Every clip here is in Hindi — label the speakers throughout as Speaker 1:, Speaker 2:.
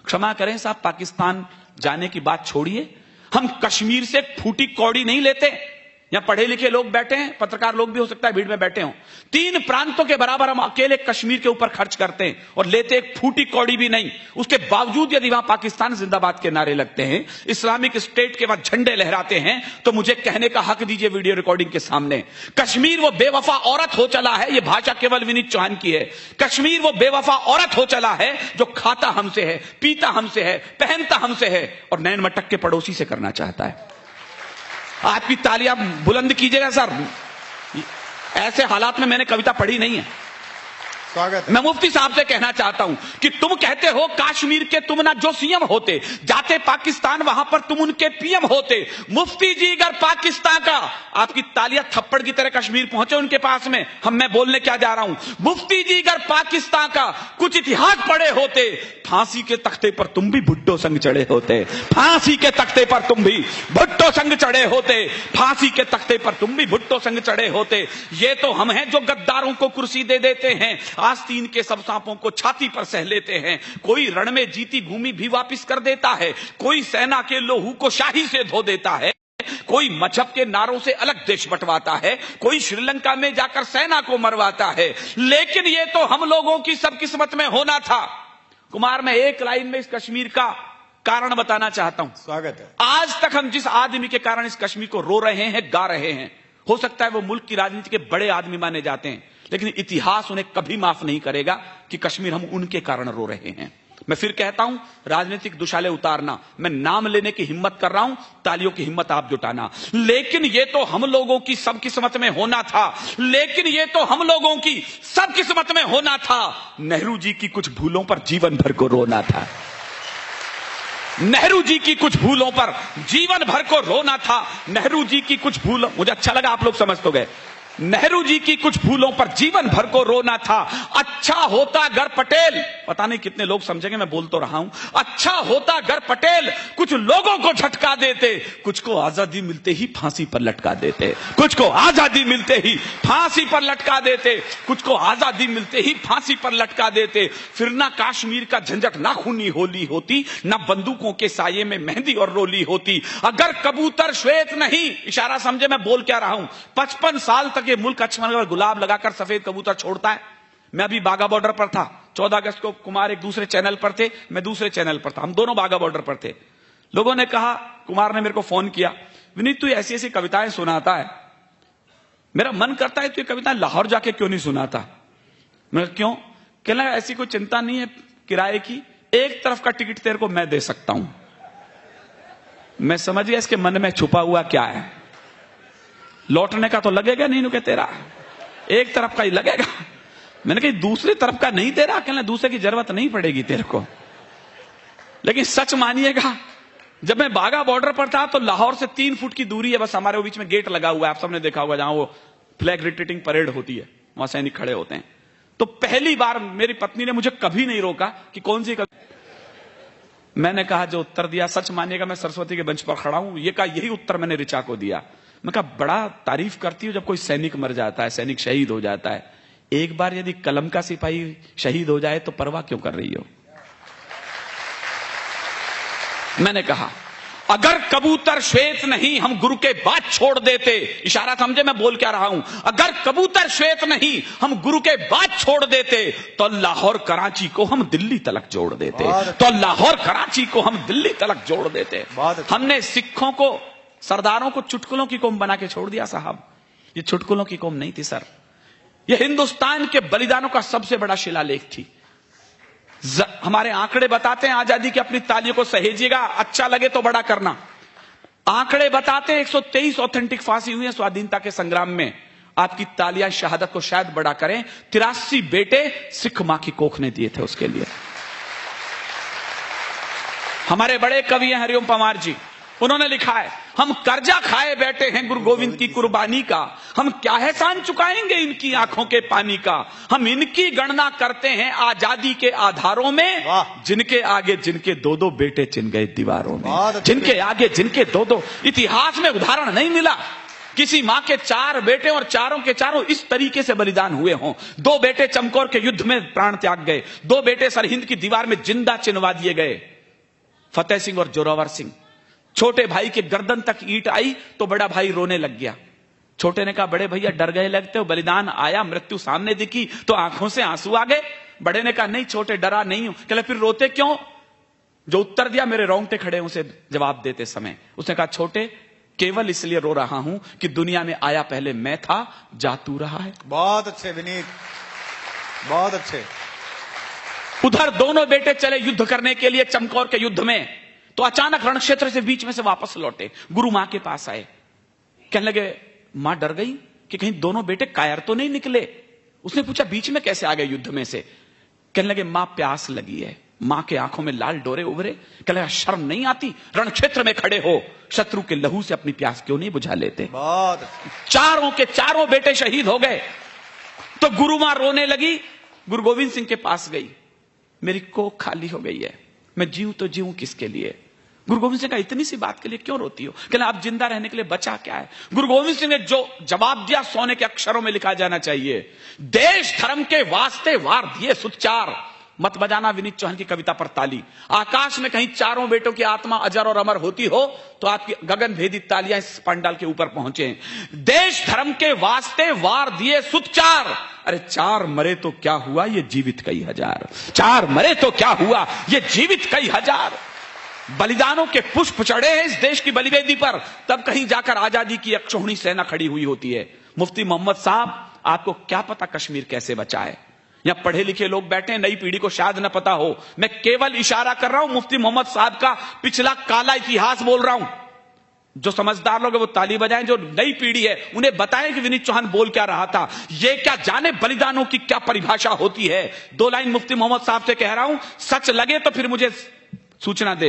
Speaker 1: क्षमा करें साहब, पाकिस्तान जाने की बात छोड़िए, हम कश्मीर से फूटी कौड़ी नहीं लेते। यहां पढ़े लिखे लोग बैठे हैं, पत्रकार लोग भी हो सकता है भीड़ में बैठे हों। 3 प्रांतों के बराबर हम अकेले कश्मीर के ऊपर खर्च करते हैं और लेते एक फूटी कौड़ी भी नहीं। उसके बावजूद यदि वहां पाकिस्तान जिंदाबाद के नारे लगते हैं, इस्लामिक स्टेट के वहां झंडे लहराते हैं, तो मुझे कहने का हक दीजिए वीडियो रिकॉर्डिंग के सामने, कश्मीर वो बेवफा औरत हो चला है। यह भाषा केवल विनीत चौहान की है। कश्मीर वो बेवफा औरत हो चला है जो खाता हमसे है, पीता हमसे है, पहनता हमसे है और नैन मटक के पड़ोसी से करना चाहता है। आपकी तालियां बुलंद कीजिएगा सर। ऐसे हालात में मैंने कविता पढ़ी नहीं है। स्वागत। मैं मुफ्ती साहब से कहना चाहता हूं कि तुम कहते हो कश्मीर के तुम ना जो सीएम होते, जाते पाकिस्तान वहां पर तुम उनके पीएम होते। मुफ्ती जी अगर पाकिस्तान का, आपकी तालियां थप्पड़ की तरह कश्मीर पहुंचे उनके पास में, मैं बोलने क्या जा रहा हूं। मुफ्ती जी अगर पाकिस्तान का कुछ इतिहास पढ़े होते, फांसी के तख्ते पर तुम भी भुट्टो संग चढ़े होते। फांसी के तख्ते पर तुम भी भुट्टो संग चढ़े होते। फांसी के तख्ते पर तुम भी भुट्टो संग चढ़े होते। ये तो हम हैं जो गद्दारों को कुर्सी दे देते हैं, आस्तीन के सब सांपों को छाती पर सह लेते हैं। कोई रण में जीती भूमि भी वापिस कर देता है, कोई सेना के लोहू को शाही से धो देता है, कोई मजहब के नारों से अलग देश बंटवाता है, कोई श्रीलंका में जाकर सेना को मरवाता है। लेकिन ये तो हम लोगों की सब किस्मत में होना था। कुमार, मैं एक लाइन में इस कश्मीर का कारण बताना चाहता हूं। स्वागत है। आज तक हम जिस आदमी के कारण इस कश्मीर को रो रहे हैं, गा रहे हैं, हो सकता है वो मुल्क की राजनीति के बड़े आदमी माने जाते हैं, लेकिन इतिहास उन्हें कभी माफ नहीं करेगा कि कश्मीर हम उनके कारण रो रहे हैं। मैं फिर कहता हूं, राजनीतिक दुशाले उतारना, मैं नाम लेने की हिम्मत कर रहा हूं, तालियों की हिम्मत आप जुटाना। लेकिन ये तो हम लोगों की सब किस्मत में होना था। लेकिन ये तो हम लोगों की सब किस्मत में होना था। नेहरू जी की कुछ भूलों पर जीवन भर को रोना था। नेहरू जी की कुछ भूलों पर जीवन भर को रोना था। नेहरू जी की कुछ भूलों, मुझे अच्छा लगा आप लोग समझ तो गए। नेहरू जी की कुछ भूलों पर जीवन भर को रोना था। अच्छा होता अगर पटेल, पता नहीं कितने लोग समझेंगे, मैं बोल तो रहा हूं, अच्छा होता अगर पटेल कुछ लोगों को झटका देते, कुछ को आजादी मिलते ही फांसी पर लटका देते, कुछ को आजादी मिलते ही फांसी पर लटका देते, कुछ को आजादी मिलते ही फांसी पर लटका देते। फिर ना कश्मीर का झंझट, ना खूनी होली होती, ना बंदूकों के साये में मेहंदी और रोली होती। अगर कबूतर श्वेत नहीं, इशारा समझे मैं बोल क्या रहा हूं, 55 साल तक ये मुल्क अक्षमन गुलाब लगाकर सफेद कबूतर छोड़ता है। मैं अभी बाघा बॉर्डर पर था, 14 अगस्त को कुमार एक दूसरे चैनल पर थे, मैं दूसरे चैनल पर था, हम दोनों बाघा बॉर्डर पर थे। लोगों ने कहा, कुमार ने मेरे को फोन किया, विनीत तू ऐसी ऐसी कविताएं सुनाता है, मेरा मन करता है तू ये कविताएं लाहौर जाके क्यों नहीं सुनाता। मैं क्यों? कहना ऐसी कोई चिंता नहीं है किराए की, एक तरफ का टिकट तेरे को मैं दे सकता हूं। मैं समझ गया इसके मन में छुपा हुआ क्या है। लौटने का तो लगेगा नहीं, नुके तेरा एक तरफ का ही लगेगा। मैंने कहा दूसरी तरफ का नहीं तेरा, कहना दूसरे की जरूरत नहीं पड़ेगी तेरे को। लेकिन सच मानिएगा, जब मैं बाघा बॉर्डर पर था तो लाहौर से 3 फुट की दूरी है बस, हमारे बीच में गेट लगा हुआ है, आप सबने देखा होगा, जहां वो फ्लैग रिट्रीटिंग परेड होती है, वहां सैनिक खड़े होते हैं। तो पहली बार मेरी पत्नी ने मुझे कभी नहीं रोका कि कौन सी मैंने कहा जो उत्तर दिया, सच मानिएगा मैं सरस्वती के बेंच पर खड़ा हूं, ये कहा यही उत्तर मैंने ऋचा को दिया। मैं कहा बड़ा तारीफ करती हूं जब कोई सैनिक मर जाता है, सैनिक शहीद हो जाता है, एक बार यदि कलम का सिपाही शहीद हो जाए तो परवाह क्यों कर रही हो। मैंने कहा अगर कबूतर श्वेत नहीं हम गुरु के बात छोड़ देते, इशारा समझे मैं बोल क्या रहा हूं, अगर कबूतर श्वेत नहीं हम गुरु के बात छोड़ देते तो लाहौर कराची को हम दिल्ली तलक जोड़ देते, तो लाहौर कराची को हम दिल्ली तलक जोड़ देते। हमने सिखों को, सरदारों को चुटकुलों की कौम बना के छोड़ दिया साहब। ये चुटकुलों की कौम नहीं थी सर, ये हिंदुस्तान के बलिदानों का सबसे बड़ा शिलालेख थी। हमारे आंकड़े बताते हैं, आजादी की अपनी तालियों को सहेजिएगा, अच्छा लगे तो बड़ा करना। आंकड़े बताते हैं 123 ऑथेंटिक फांसी हुई है स्वाधीनता के संग्राम में। आपकी तालियां शहादत को शायद बड़ा करें। 83 बेटे सिख मां की कोख ने दिए थे उसके लिए। हमारे बड़े कवि हैं हरिओम पंवार जी, उन्होंने लिखा है हम कर्जा खाए बैठे हैं गुरु गोविंद की कुर्बानी का, हम क्या एहसान चुकाएंगे इनकी आंखों के पानी का। हम इनकी गणना करते हैं आजादी के आधारों में, जिनके आगे जिनके 2-2 बेटे चिन गए दीवारों में, जिनके आगे जिनके 2-2। इतिहास में उदाहरण नहीं मिला किसी मां के 4 बेटे और चारों के चारों इस तरीके से बलिदान हुए हों। 2 बेटे चमकौर के युद्ध में प्राण त्याग गए, 2 बेटे सरहिंद की दीवार में जिंदा चिनवा दिए गए। फतेह सिंह और जोरावर सिंह। छोटे भाई के गर्दन तक ईंट आई तो बड़ा भाई रोने लग गया। छोटे ने कहा, बड़े भैया डर गए लगते हो, बलिदान आया, मृत्यु सामने दिखी तो आंखों से आंसू आ गए। बड़े ने कहा, नहीं छोटे, डरा नहीं हूं। कहले, फिर रोते क्यों? जो उत्तर दिया मेरे रोंगटे खड़े उसे जवाब देते समय। उसने कहा, छोटे, केवल इसलिए रो रहा हूं कि दुनिया में आया पहले मैं था, जा तू रहा है।
Speaker 2: बहुत अच्छे विनीत, बहुत अच्छे।
Speaker 1: उधर दोनों बेटे चले युद्ध करने के लिए चमकौर के युद्ध में, तो अचानक रण क्षेत्र से बीच में से वापस लौटे। गुरु मां के पास आए, कहने लगे, मां डर गई कि कहीं दोनों बेटे कायर तो नहीं निकले। उसने पूछा, बीच में कैसे आ गए युद्ध में से? कहने लगे, मां प्यास लगी है। मां के आंखों में लाल डोरे उभरे। कहने लगा, शर्म नहीं आती? रण क्षेत्र में खड़े हो, शत्रु के लहू से अपनी प्यास क्यों नहीं बुझा लेते?
Speaker 2: बहुत।
Speaker 1: चारों के चारों बेटे शहीद हो गए। तो गुरु मां रोने लगी, गुरु गोविंद सिंह के पास गई, मेरी कोख खाली हो गई है, मैं जीऊं तो जीऊं किसके लिए? गुरु गोविंद सिंह का, इतनी सी बात के लिए क्यों रोती हो? कहना, आप जिंदा रहने के लिए बचा क्या है? गुरु गोविंद सिंह ने जो जवाब दिया सोने के अक्षरों में लिखा जाना चाहिए, देश धर्म के वास्ते वार दिए सुचार। मत बजाना विनीत चौहान की कविता पर ताली। आकाश में कहीं चारों बेटों की आत्मा अजर और अमर होती हो तो आपकी गगन भेदी तालियां इस पंडाल के ऊपर पहुंचे। देश धर्म के वास्ते वार दिए सुचार। अरे चार मरे तो क्या हुआ, ये जीवित कई हजार। चार मरे तो क्या हुआ, ये जीवित कई हजार। बलिदानों के पुष्प चढ़े हैं इस देश की बलिवेदी पर, तब कहीं जाकर आजादी की अक्षौहिणी सेना खड़ी हुई होती है। मुफ्ती मोहम्मद साहब, आपको क्या पता कश्मीर कैसे बचा है? यहां पढ़े लिखे लोग बैठे हैं, नई पीढ़ी को शायद न पता हो। मैं केवल इशारा कर रहा हूं, मुफ्ती मोहम्मद साहब का पिछला काला इतिहास बोल रहा हूं। जो समझदार लोग हैं वो ताली बजाएं, जो नई पीढ़ी है उन्हें बताएं कि विनीत चौहान बोल क्या रहा था। ये क्या जाने बलिदानों की क्या परिभाषा होती है। दो लाइन मुफ्ती मोहम्मद साहब से कह रहा हूं, सच लगे तो फिर मुझे सूचना दे।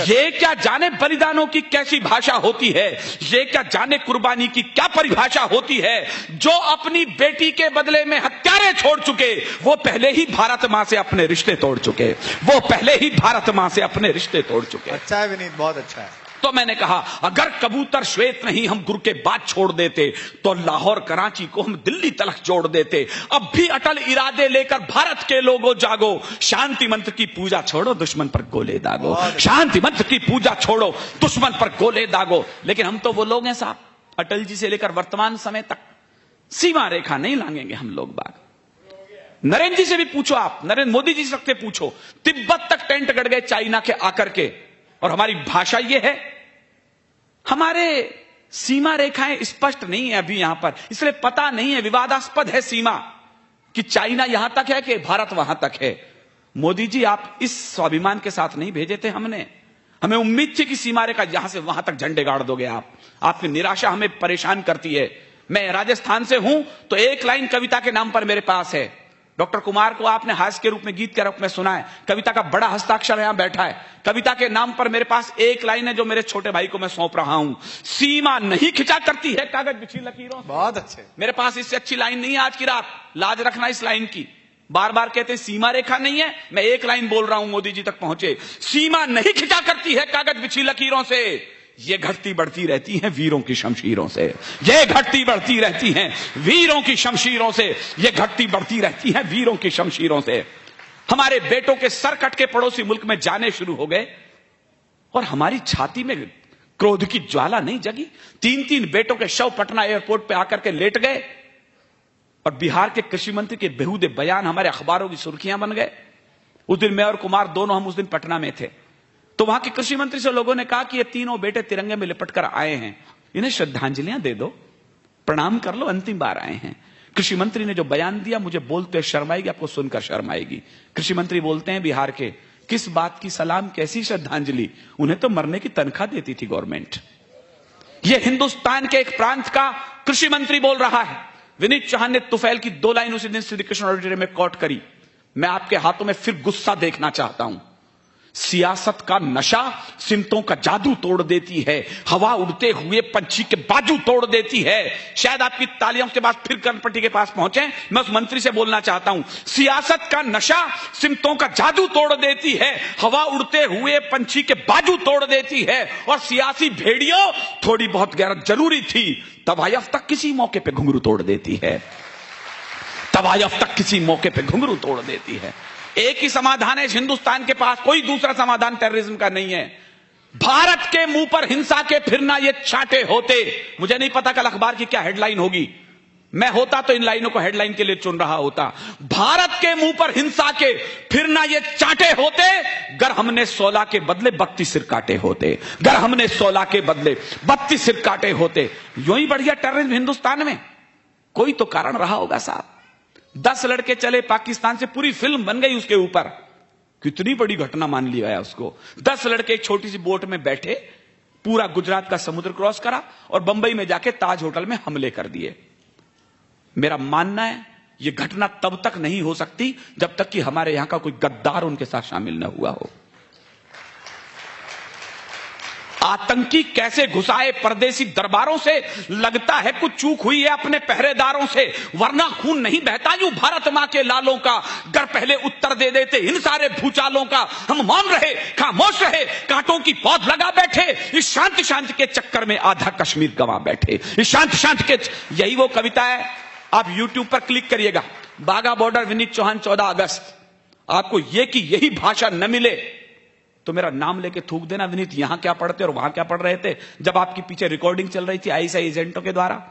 Speaker 1: ये क्या जाने बलिदानों की कैसी भाषा होती है, ये क्या जाने कुर्बानी की क्या परिभाषा होती है। जो अपनी बेटी के बदले में हत्यारे छोड़ चुके, वो पहले ही भारत मां से अपने रिश्ते तोड़ चुके। वो पहले ही भारत मां से अपने रिश्ते तोड़ चुके।
Speaker 2: अच्छा है विनीत, बहुत अच्छा है।
Speaker 1: तो मैंने कहा, अगर कबूतर श्वेत नहीं हम गुरु के बाद छोड़ देते तो लाहौर कराची को हम दिल्ली तलक जोड़ देते। अब भी अटल इरादे लेकर भारत के लोगों जागो, शांति मंत्र की पूजा छोड़ो, दुश्मन पर गोले दागो। शांति मंत्र की पूजा छोड़ो, दुश्मन पर गोले दागो। लेकिन हम तो वो लोग हैं साहब, अटल जी से लेकर वर्तमान समय तक सीमा रेखा नहीं लांघेंगे हम लोग बाग। नरेंद्र जी से भी पूछो आप, नरेंद्र मोदी जी से पूछो, तिब्बत तक टेंट गड़ गए चाइना के आकर के। और हमारी भाषा ये है, हमारे सीमा रेखाएं स्पष्ट नहीं है अभी यहां पर, इसलिए पता नहीं है, विवादास्पद है सीमा कि चाइना यहां तक है कि भारत वहां तक है। मोदी जी, आप इस स्वाभिमान के साथ नहीं भेजे थे हमने। हमें उम्मीद थी कि सीमा रेखा यहां से वहां तक झंडे गाड़ दोगे आप। आपकी निराशा हमें परेशान करती है। मैं राजस्थान से हूं तो एक लाइन कविता के नाम पर मेरे पास है। डॉक्टर कुमार को आपने हास्य के रूप में, गीत के रूप में सुना है। कविता का बड़ा हस्ताक्षर यहां बैठा है। कविता के नाम पर मेरे पास एक लाइन है जो मेरे छोटे भाई को मैं सौंप रहा हूं। सीमा नहीं खिंचा करती है कागज बिछी लकीरों से।
Speaker 2: बहुत अच्छे।
Speaker 1: मेरे पास इससे अच्छी लाइन नहीं है आज की रात, लाज रखना इस लाइन की। बार बार कहते सीमा रेखा नहीं है, मैं एक लाइन बोल रहा हूं, मोदी जी तक पहुंचे। सीमा नहीं खिंचा करती है कागज बिछी लकीरों से, ये घटती बढ़ती रहती हैं वीरों की शमशीरों से। ये घटती बढ़ती रहती हैं वीरों की शमशीरों से। ये घटती बढ़ती रहती हैं वीरों की शमशीरों से। हमारे बेटों के सर कट के पड़ोसी मुल्क में जाने शुरू हो गए और हमारी छाती में क्रोध की ज्वाला नहीं जगी। 3-3 बेटों के शव पटना एयरपोर्ट पे आकर के लेट गए और बिहार के कृषि मंत्री के बेहुदे बयान हमारे अखबारों की सुर्खियां बन गए। उस दिन मैं और कुमार दोनों हम उस दिन पटना में थे, तो वहां के कृषि मंत्री से लोगों ने कहा कि ये तीनों बेटे तिरंगे में लिपट कर आए हैं, इन्हें श्रद्धांजलियां दे दो, प्रणाम कर लो, अंतिम बार आए हैं। कृषि मंत्री ने जो बयान दिया, मुझे बोलते शर्म आएगी, आपको सुनकर शर्म आएगी। कृषि मंत्री बोलते हैं बिहार के, किस बात की सलाम, कैसी श्रद्धांजलि, उन्हें तो मरने की तनख्वाह देती थी गवर्नमेंट। यह हिंदुस्तान के एक प्रांत का कृषि मंत्री बोल रहा है। विनीत चौहान ने तुफैल की 2 लाइन उसी दिन श्री कृष्ण ऑडिटोरियम में कोट करी। मैं आपके हाथों में फिर गुस्सा देखना चाहता हूं। सियासत का नशा सिमतों का जादू तोड़ देती है, हवा उड़ते हुए पंछी के बाजू तोड़ देती है। शायद आपकी तालियों के बाद फिर कर्णपट्टी के पास पहुंचे। मैं उस मंत्री से बोलना चाहता हूं, सियासत का नशा सिमतों का जादू तोड़ देती है, हवा उड़ते हुए पंछी के बाजू तोड़ देती है। और सियासी भेड़ियों, थोड़ी बहुत गैरत जरूरी थी, तवायफ तक किसी मौके पे घुंघरू तोड़ देती है, तवायफ तक किसी मौके पे घुंघरू तोड़ देती है। एक ही समाधान है हिंदुस्तान के पास, कोई दूसरा समाधान टेररिज्म का नहीं है। भारत के मुंह पर हिंसा के फिरना ये चांटे होते, मुझे नहीं पता कल अखबार की क्या हेडलाइन होगी, मैं होता तो इन लाइनों को हेडलाइन के लिए चुन रहा होता। भारत के मुंह पर हिंसा के फिरना ये चांटे होते, गर हमने 16 के बदले 32 सिर काटे होते, गर हमने 16 के बदले 32 सिर काटे होते। यूं ही बढ़िया टेररिज्म हिंदुस्तान में, कोई तो कारण रहा होगा साहब। 10 लड़के चले पाकिस्तान से, पूरी फिल्म बन गई उसके ऊपर, कितनी बड़ी घटना मान लिया है उसको। 10 लड़के एक छोटी सी बोट में बैठे, पूरा गुजरात का समुद्र क्रॉस करा और बंबई में जाके ताज होटल में हमले कर दिए। मेरा मानना है यह घटना तब तक नहीं हो सकती जब तक कि हमारे यहां का कोई गद्दार उनके साथ शामिल न हुआ हो। आतंकी कैसे घुसाए परदेसी दरबारों से, लगता है कुछ चूक हुई है अपने पहरेदारों से, वरना खून नहीं बहता यूं भारत मां के लालों का, गर पहले उत्तर दे देते इन सारे भूचालों का। हम मौन रहे, खामोश रहे, कांटों की पौध लगा बैठे, इस शांति शांति के चक्कर में आधा कश्मीर गंवा बैठे। इस शांति शांति के, यही वो कविता है, आप यूट्यूब पर क्लिक करिएगा, बाघा बॉर्डर विनीत चौहान 14 अगस्त। आपको ये कि यही भाषा न मिले तो मेरा नाम लेके थूक देना, विनीत यहां क्या पढ़ते और वहां क्या पढ़ रहे थे, जब आपके पीछे रिकॉर्डिंग चल रही थी आईएसआई एजेंटों के द्वारा।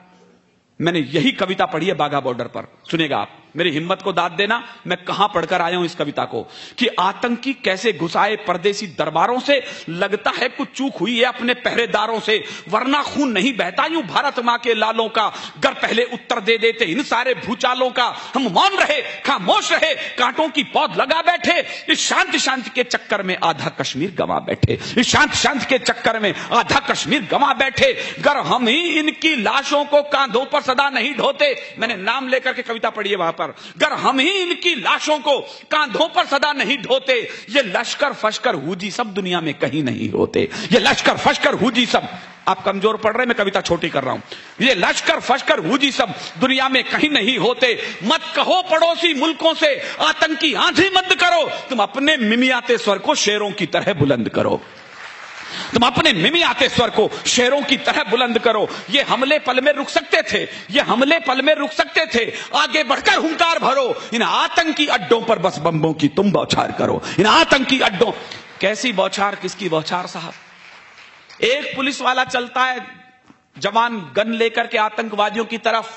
Speaker 1: मैंने यही कविता पढ़ी है बाघा बॉर्डर पर, सुनेगा आप, मेरी हिम्मत को दाद देना, मैं कहां पढ़कर आया हूं इस कविता को, कि आतंकी कैसे घुसाए परदेसी दरबारों से, लगता है कुछ चूक हुई है अपने पहरेदारों से, वरना खून नहीं बहता यूं भारत मां के लालों का, गर पहले उत्तर दे देते इन सारे भूचालों का। हम मौन रहे, खामोश रहे, कांटों की पौध लगा बैठे, इस शांति शांति के चक्कर में आधा कश्मीर गंवा बैठे, इस शांति शांति के चक्कर में आधा कश्मीर गंवा बैठे, गर हम ही इनकी लाशों को कांधों पर सदा नहीं ढोते। मैंने नाम लेकर के कविता पढ़ी है वहां पर, गर हम ही इनकी लाशों को कांधों पर सदा नहीं ढोते, ये लश्कर फश्कर हुजी सब दुनिया में कहीं नहीं होते, ये लश्कर फश्कर हुजी सब, आप कमजोर पढ़ रहे, मैं कविता छोटी कर रहा हूं, ये लश्कर फश्कर हुजी सब दुनिया में कहीं नहीं होते। मत कहो पड़ोसी मुल्कों से आतंकी आंधी मंद करो, तुम अपने मिमियाते स्वर को शेरों की तरह बुलंद करो, तुम अपने मिमियाते स्वर को शेरों की तरह बुलंद करो। ये हमले पल में रुक सकते थे, ये हमले पल में रुक सकते थे, आगे बढ़कर हुंकार भरो, इन आतंकी अड्डों पर बस बम्बों की तुम बौछार करो, इन आतंकी अड्डों। कैसी बौछार, किसकी बौछार साहब? एक पुलिस वाला चलता है जवान गन लेकर के आतंकवादियों की तरफ,